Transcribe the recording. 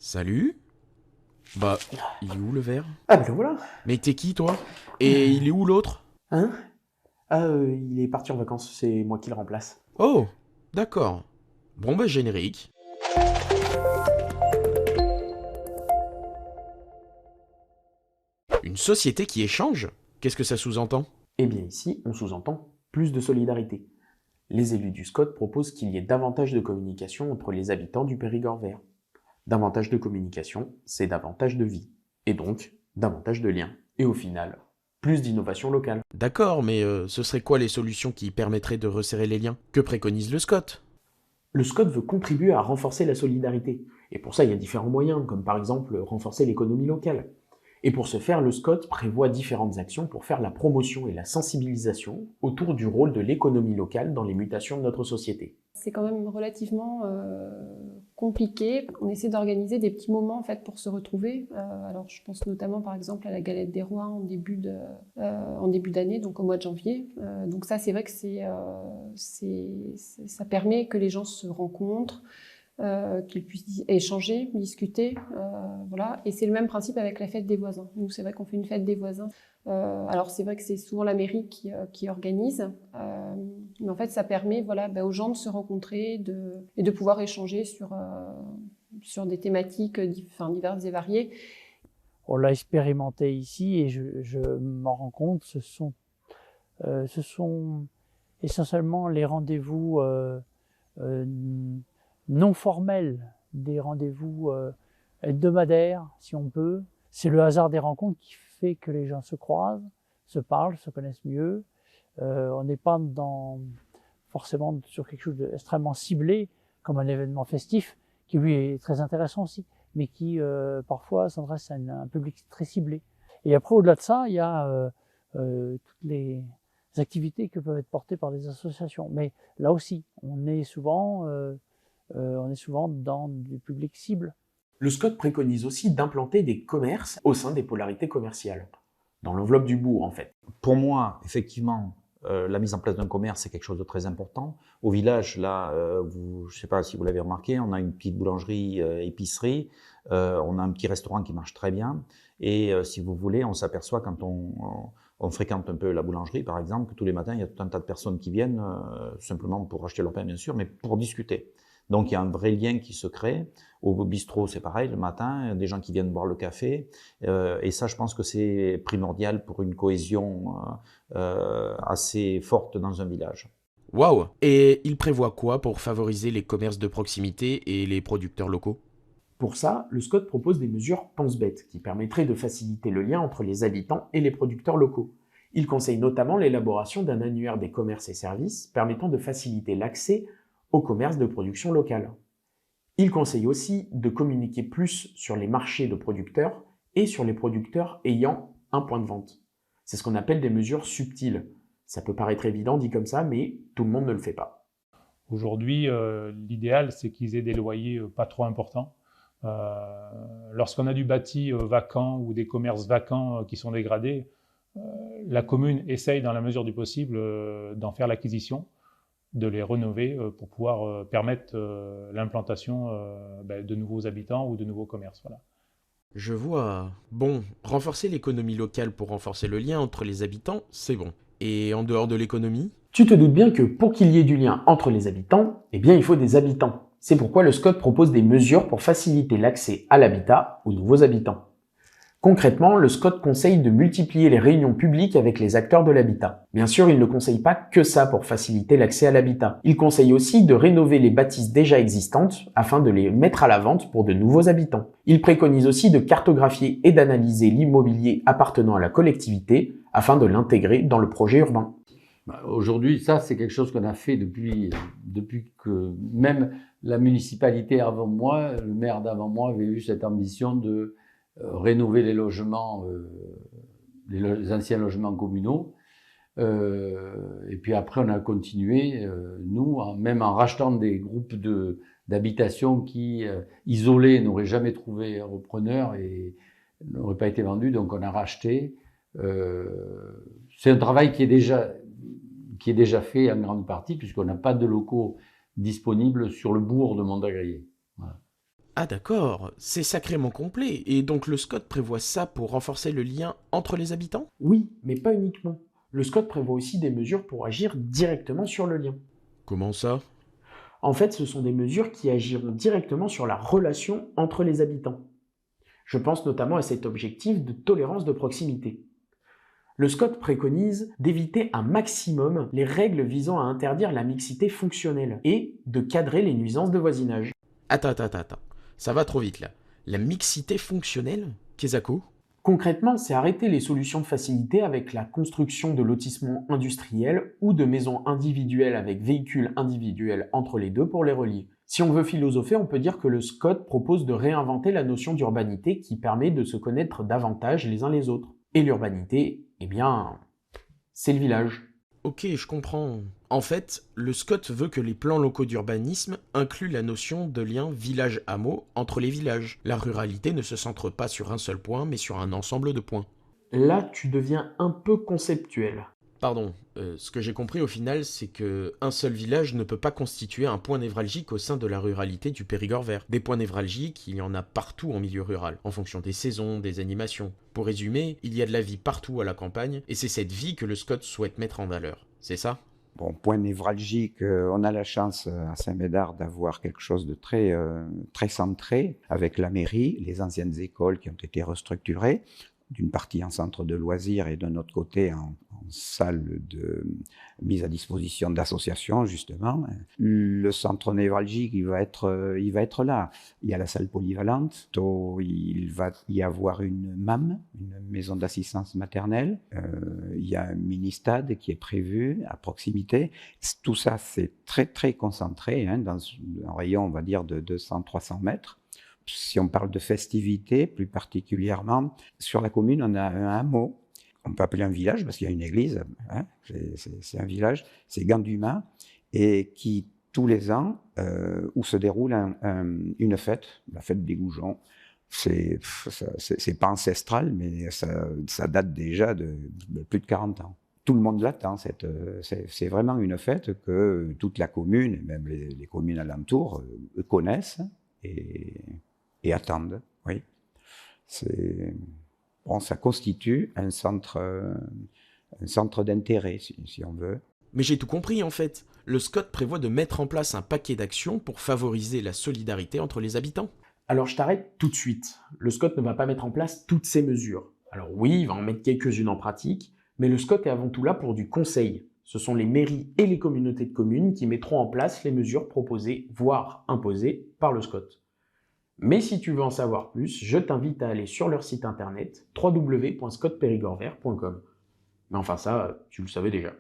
Salut? Bah, il est où le verre? Ah ben le voilà. Mais t'es qui toi? Et il est où l'autre? Hein? Il est parti en vacances, c'est moi qui le remplace. Oh, d'accord. Bon bah générique. Une société qui échange? Qu'est-ce que ça sous-entend? Eh bien ici, on sous-entend plus de solidarité. Les élus du SCOT proposent qu'il y ait davantage de communication entre les habitants du Périgord vert. Davantage de communication, c'est davantage de vie. Et donc, davantage de liens. Et au final, plus d'innovation locale. D'accord, mais ce serait quoi les solutions qui permettraient de resserrer les liens? Que préconise le Scott? Le SCOT veut contribuer à renforcer la solidarité. Et pour ça, il y a différents moyens, comme par exemple renforcer l'économie locale. Et pour ce faire, le SCOT prévoit différentes actions pour faire la promotion et la sensibilisation autour du rôle de l'économie locale dans les mutations de notre société. C'est quand même relativement compliqué. On essaie d'organiser des petits moments en fait pour se retrouver. Alors je pense notamment par exemple à la galette des rois en début d'année, donc au mois de janvier. Donc ça c'est vrai que ça permet que les gens se rencontrent, qu'ils puissent échanger, discuter, voilà. Et c'est le même principe avec la fête des voisins. Nous, c'est vrai qu'on fait une fête des voisins. Alors c'est vrai que c'est souvent la mairie qui organise, mais en fait ça permet voilà, aux gens de se rencontrer et de pouvoir échanger sur des thématiques diverses et variées. On l'a expérimenté ici et je m'en rends compte, ce sont essentiellement les rendez-vous non formels, des rendez-vous hebdomadaires, si on peut. C'est le hasard des rencontres qui fait que les gens se croisent, se parlent, se connaissent mieux. On n'est pas forcément sur quelque chose d'extrêmement ciblé, comme un événement festif, qui lui est très intéressant aussi, mais qui parfois s'adresse à un public très ciblé. Et après, au-delà de ça, il y a toutes les activités que peuvent être portées par des associations. Mais là aussi, on est souvent dans du public cible. Le SCOT préconise aussi d'implanter des commerces au sein des polarités commerciales, dans l'enveloppe du bourg en fait. Pour moi, effectivement, la mise en place d'un commerce, c'est quelque chose de très important. Au village, là, je ne sais pas si vous l'avez remarqué, on a une petite boulangerie, épicerie, on a un petit restaurant qui marche très bien. Et si vous voulez, on s'aperçoit quand on fréquente un peu la boulangerie, par exemple, que tous les matins, il y a tout un tas de personnes qui viennent, simplement pour acheter leur pain, bien sûr, mais pour discuter. Donc il y a un vrai lien qui se crée. Au bistrot, c'est pareil, le matin, des gens qui viennent boire le café. Et ça, je pense que c'est primordial pour une cohésion assez forte dans un village. Waouh! Et il prévoit quoi pour favoriser les commerces de proximité et les producteurs locaux? Pour ça, le SCOT propose des mesures pense-bête qui permettraient de faciliter le lien entre les habitants et les producteurs locaux. Il conseille notamment l'élaboration d'un annuaire des commerces et services permettant de faciliter l'accès au commerce de production locale. Il conseille aussi de communiquer plus sur les marchés de producteurs et sur les producteurs ayant un point de vente. C'est ce qu'on appelle des mesures subtiles. Ça peut paraître évident dit comme ça, mais tout le monde ne le fait pas. Aujourd'hui, l'idéal, c'est qu'ils aient des loyers pas trop importants. Lorsqu'on a du bâti vacant ou des commerces vacants qui sont dégradés, la commune essaye, dans la mesure du possible, d'en faire l'acquisition, de les rénover pour pouvoir permettre l'implantation de nouveaux habitants ou de nouveaux commerces. Voilà. Je vois. Bon, renforcer l'économie locale pour renforcer le lien entre les habitants, c'est bon. Et en dehors de l'économie? Tu te doutes bien que pour qu'il y ait du lien entre les habitants, eh bien il faut des habitants. C'est pourquoi le SCOT propose des mesures pour faciliter l'accès à l'habitat aux nouveaux habitants. Concrètement, le SCOT conseille de multiplier les réunions publiques avec les acteurs de l'habitat. Bien sûr, il ne conseille pas que ça pour faciliter l'accès à l'habitat. Il conseille aussi de rénover les bâtisses déjà existantes afin de les mettre à la vente pour de nouveaux habitants. Il préconise aussi de cartographier et d'analyser l'immobilier appartenant à la collectivité afin de l'intégrer dans le projet urbain. Aujourd'hui, ça, c'est quelque chose qu'on a fait depuis que même la municipalité avant moi, le maire d'avant moi avait eu cette ambition de rénover les logements, les anciens logements communaux. Et puis après, on a continué, nous, même en rachetant des groupes d'habitations qui, isolés, n'auraient jamais trouvé un repreneur et n'auraient pas été vendus, donc on a racheté. C'est un travail qui est déjà fait en grande partie, puisqu'on n'a pas de locaux disponibles sur le bourg de Mondagrier. Voilà. Ah d'accord, c'est sacrément complet, et donc le SCOT prévoit ça pour renforcer le lien entre les habitants? Oui, mais pas uniquement. Le SCOT prévoit aussi des mesures pour agir directement sur le lien. Comment ça? En fait, ce sont des mesures qui agiront directement sur la relation entre les habitants. Je pense notamment à cet objectif de tolérance de proximité. Le SCOT préconise d'éviter un maximum les règles visant à interdire la mixité fonctionnelle et de cadrer les nuisances de voisinage. Attends. Ça va trop vite là. La mixité fonctionnelle? Qu'est-ce que? Concrètement, c'est arrêter les solutions de facilité avec la construction de lotissements industriels ou de maisons individuelles avec véhicules individuels entre les deux pour les relier. Si on veut philosopher, on peut dire que le SCOT propose de réinventer la notion d'urbanité qui permet de se connaître davantage les uns les autres. Et l'urbanité, eh bien, c'est le village. Ok, je comprends. En fait, le SCOT veut que les plans locaux d'urbanisme incluent la notion de lien village-hameau entre les villages. La ruralité ne se centre pas sur un seul point, mais sur un ensemble de points. Là, tu deviens un peu conceptuel. Pardon, ce que j'ai compris au final, c'est que un seul village ne peut pas constituer un point névralgique au sein de la ruralité du Périgord vert. Des points névralgiques, il y en a partout en milieu rural, en fonction des saisons, des animations. Pour résumer, il y a de la vie partout à la campagne, et c'est cette vie que le SCOT souhaite mettre en valeur. C'est ça? Bon, point névralgique, on a la chance à Saint-Médard d'avoir quelque chose de très centré, avec la mairie, les anciennes écoles qui ont été restructurées, d'une partie en centre de loisirs et d'un autre côté en salle de mise à disposition d'associations, justement. Le centre névralgique, il va être là. Il y a la salle polyvalente, il va y avoir une MAM, une maison d'assistance maternelle. Il y a un mini-stade qui est prévu à proximité. Tout ça, c'est très, très concentré, dans un rayon, on va dire, de 200-300 mètres. Si on parle de festivités, plus particulièrement, sur la commune, on a un hameau, on peut appeler un village parce qu'il y a une église, c'est un village, c'est Gandumas, et qui, tous les ans, où se déroule une fête, la fête des Goujons. C'est pas ancestral, mais ça date déjà de plus de 40 ans. Tout le monde l'attend, c'est vraiment une fête que toute la commune, et même les communes alentours, connaissent et attendent, oui. Bon, ça constitue un centre d'intérêt, si on veut. Mais j'ai tout compris en fait. Le SCOT prévoit de mettre en place un paquet d'actions pour favoriser la solidarité entre les habitants. Alors je t'arrête tout de suite. Le SCOT ne va pas mettre en place toutes ces mesures. Alors oui, il va en mettre quelques-unes en pratique, mais le SCOT est avant tout là pour du conseil. Ce sont les mairies et les communautés de communes qui mettront en place les mesures proposées, voire imposées, par le SCOT. Mais si tu veux en savoir plus, je t'invite à aller sur leur site internet www.scotpérigordvert.com. Mais enfin ça, tu le savais déjà.